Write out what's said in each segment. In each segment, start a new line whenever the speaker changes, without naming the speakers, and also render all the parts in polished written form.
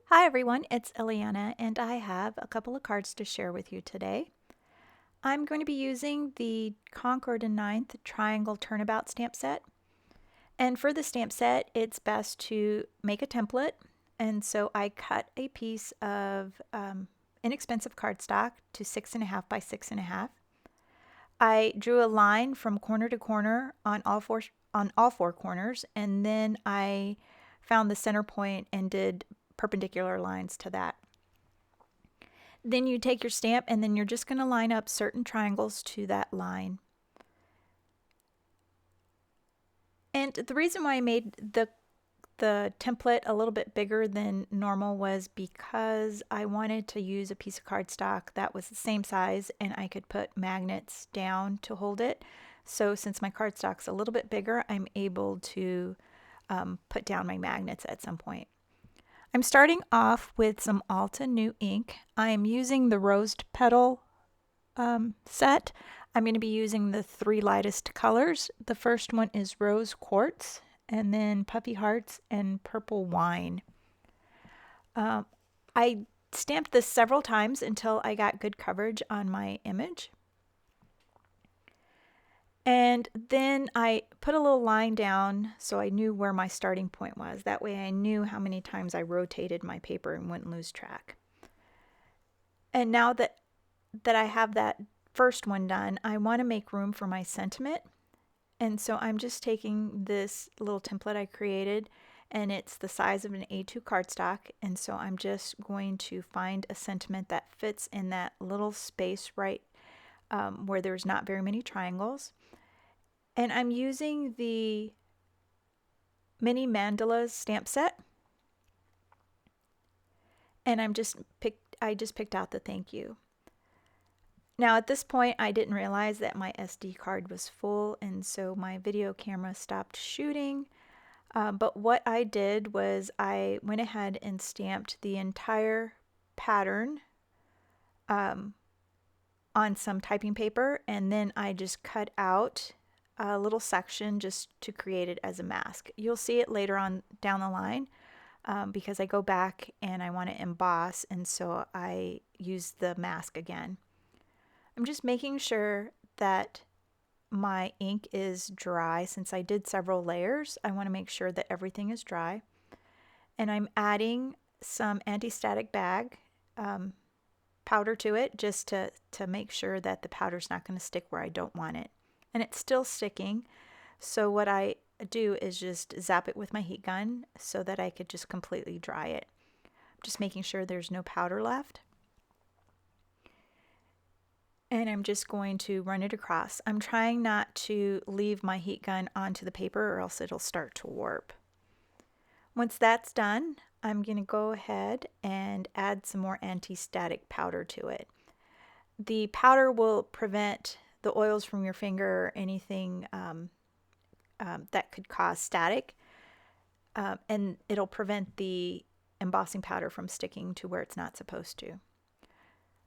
Hi everyone, it's Eliana and I have a couple of cards to share with you today. I'm going to be using the Concord and Ninth Triangle Turnabout stamp set. And for the stamp set, it's best to make a template. And so I cut a piece of inexpensive cardstock to 6.5 by 6.5. I drew a line from corner to corner on all four corners, and then I found the center point and did perpendicular lines to that. Then you take your stamp and then you're just going to line up certain triangles to that line. And the reason why I made the template a little bit bigger than normal was because I wanted to use a piece of cardstock that was the same size and I could put magnets down to hold it. So since my cardstock's a little bit bigger, I'm able to put down my magnets at some point. I'm starting off with some Alta New ink. I am using the Rose Petal set. I'm going to be using the three lightest colors. The first one is Rose Quartz, and then Puffy Hearts and Purple Wine. I stamped this several times until I got good coverage on my image. And then I put a little line down so I knew where my starting point was. That way I knew how many times I rotated my paper and wouldn't lose track. And now that I have that first one done, I want to make room for my sentiment. And so I'm just taking this little template I created, and it's the size of an A2 cardstock. And so I'm just going to find a sentiment that fits in that little space right where there's not very many triangles. And I'm using the mini mandalas stamp set. And I just picked out the thank you. Now at this point I didn't realize that my SD card was full, and so my video camera stopped shooting. But what I did was I went ahead and stamped the entire pattern on some typing paper, and then I just cut out a little section just to create it as a mask. You'll see it later on down the line because I go back and I want to emboss, and so I use the mask again. I'm just making sure that my ink is dry. Since I did several layers, I want to make sure that everything is dry. And I'm adding some anti-static bag powder to it just to make sure that the powder's not going to stick where I don't want it. And it's still sticking, so what I do is just zap it with my heat gun so that I could just completely dry it. Just making sure there's no powder left. And I'm just going to run it across. I'm trying not to leave my heat gun onto the paper or else it'll start to warp. Once that's done, I'm going to go ahead and add some more anti-static powder to it. The powder will prevent the oils from your finger or anything that could cause static, and it'll prevent the embossing powder from sticking to where it's not supposed to.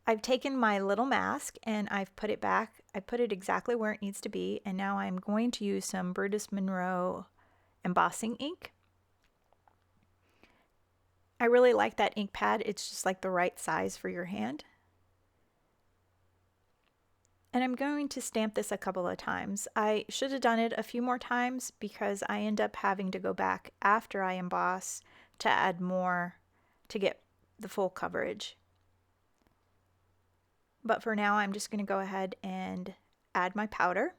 I've taken my little mask and I've put it back. I put it exactly where it needs to be, and now I'm going to use some Brutus Monroe embossing ink. I really like that ink pad. It's just like the right size for your hand. And I'm going to stamp this a couple of times. I should have done it a few more times because I end up having to go back after I emboss to add more to get the full coverage. But for now, I'm just going to go ahead and add my powder.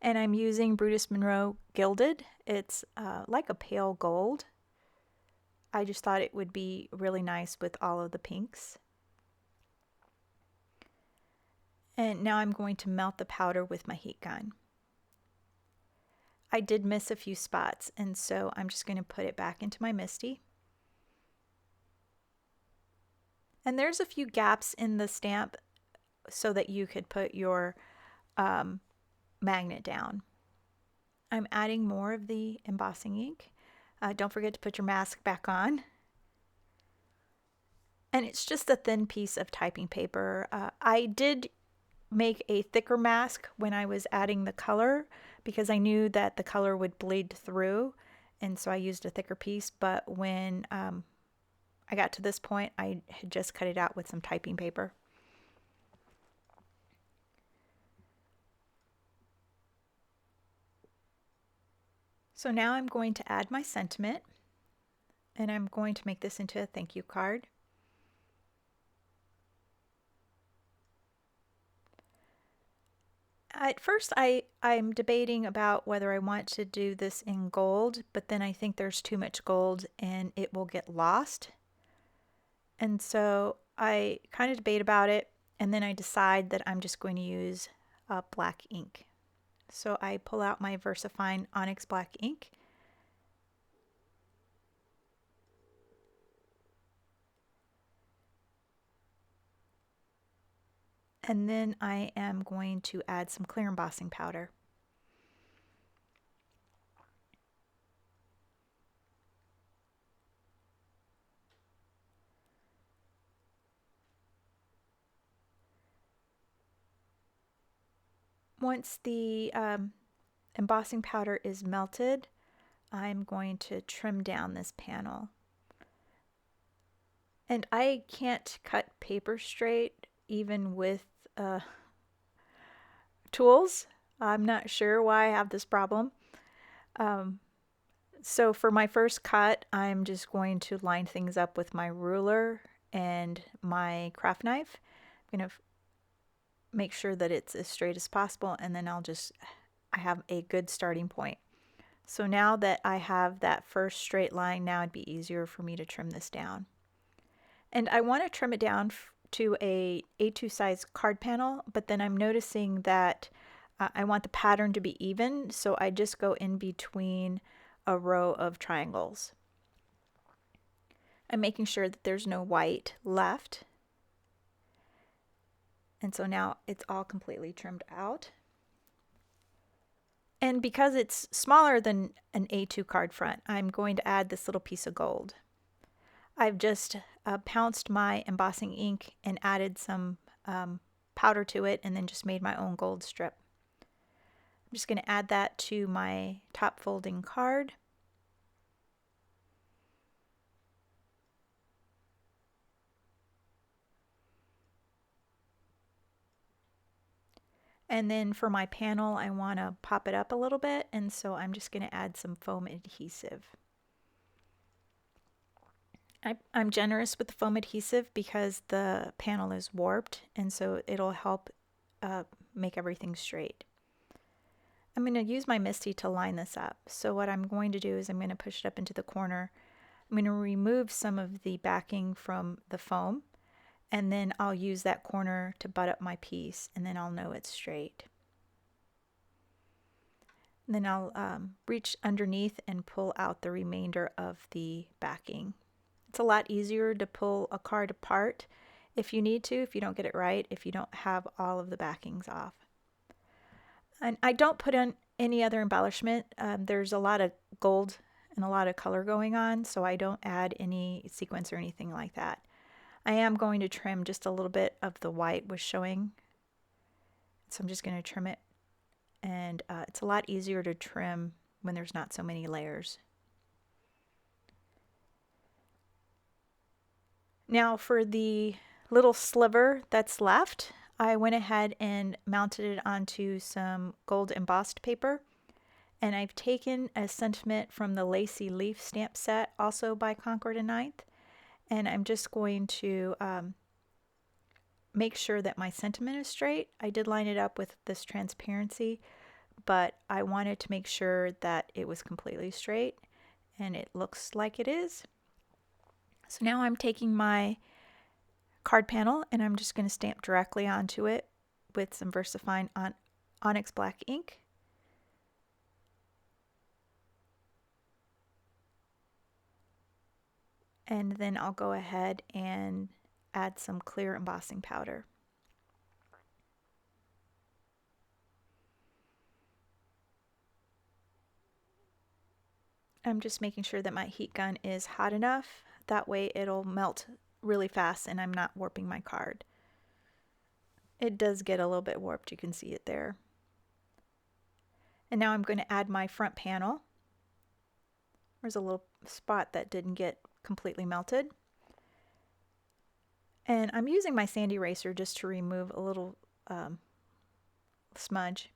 And I'm using Brutus Monroe Gilded. It's like a pale gold. I just thought it would be really nice with all of the pinks. And now I'm going to melt the powder with my heat gun. I did miss a few spots, and so I'm just going to put it back into my MISTI. And there's a few gaps in the stamp so that you could put your magnet down. I'm adding more of the embossing ink. Don't forget to put your mask back on. And it's just a thin piece of typing paper. I did make a thicker mask when I was adding the color because I knew that the color would bleed through, and so I used a thicker piece. But when I got to this point, I had just cut it out with some typing paper. So now I'm going to add my sentiment, and I'm going to make this into a thank you card. At first, I'm debating about whether I want to do this in gold, but then I think there's too much gold and it will get lost. And so I kind of debate about it, and then I decide that I'm just going to use black ink. So I pull out my VersaFine Onyx black ink. And then I am going to add some clear embossing powder. Once the embossing powder is melted, I'm going to trim down this panel. And I can't cut paper straight even with tools. I'm not sure why I have this problem. So for my first cut, I'm just going to line things up with my ruler and my craft knife. I'm going to make sure that it's as straight as possible, and then I have a good starting point. So now that I have that first straight line, now it'd be easier for me to trim this down. And I want to trim it down to a A2 size card panel, but then I'm noticing that I want the pattern to be even, so I just go in between a row of triangles. I'm making sure that there's no white left. And so now it's all completely trimmed out. And because it's smaller than an A2 card front, I'm going to add this little piece of gold. I've just pounced my embossing ink and added some powder to it, and then just made my own gold strip. I'm just going to add that to my top folding card. And then for my panel, I want to pop it up a little bit, and so I'm just going to add some foam adhesive. I'm generous with the foam adhesive because the panel is warped, and so it'll help make everything straight. I'm going to use my MISTI to line this up. So what I'm going to do is I'm going to push it up into the corner. I'm going to remove some of the backing from the foam, and then I'll use that corner to butt up my piece, and then I'll know it's straight. And then I'll reach underneath and pull out the remainder of the backing. It's a lot easier to pull a card apart if you need to, if you don't get it right, if you don't have all of the backings off. And I don't put in any other embellishment. There's a lot of gold and a lot of color going on, so I don't add any sequins or anything like that. I am going to trim just a little bit of the white was showing, so I'm just going to trim it, and it's a lot easier to trim when there's not so many layers. Now for the little sliver that's left, I went ahead and mounted it onto some gold embossed paper, and I've taken a sentiment from the Lacy Leaf stamp set, also by Concord and Ninth, and I'm just going to make sure that my sentiment is straight. I did line it up with this transparency, but I wanted to make sure that it was completely straight, and it looks like it is. So now I'm taking my card panel and I'm just going to stamp directly onto it with some VersaFine Onyx black ink. And then I'll go ahead and add some clear embossing powder. I'm just making sure that my heat gun is hot enough. That way it'll melt really fast and I'm not warping my card. It does get a little bit warped, you can see it there. And now I'm going to add my front panel. There's a little spot that didn't get completely melted. And I'm using my sand eraser just to remove a little smudge.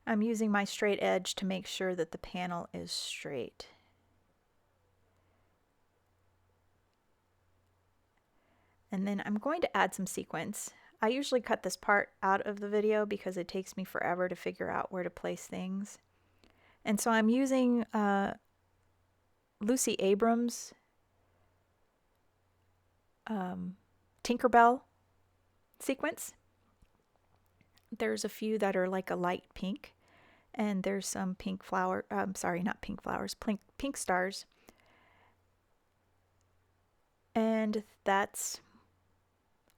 I'm using my straight edge to make sure that the panel is straight. And then I'm going to add some sequins. I usually cut this part out of the video because it takes me forever to figure out where to place things. And so I'm using Lucy Abrams Tinkerbell sequins. There's a few that are like a light pink, and there's some pink flower, sorry, not pink flowers, pink stars. And that's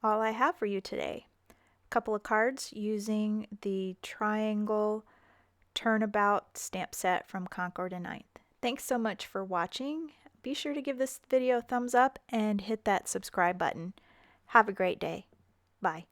all I have for you today. A couple of cards using the triangle turnabout stamp set from Concord and 9th. Thanks so much for watching. Be sure to give this video a thumbs up and hit that subscribe button. Have a great day. Bye.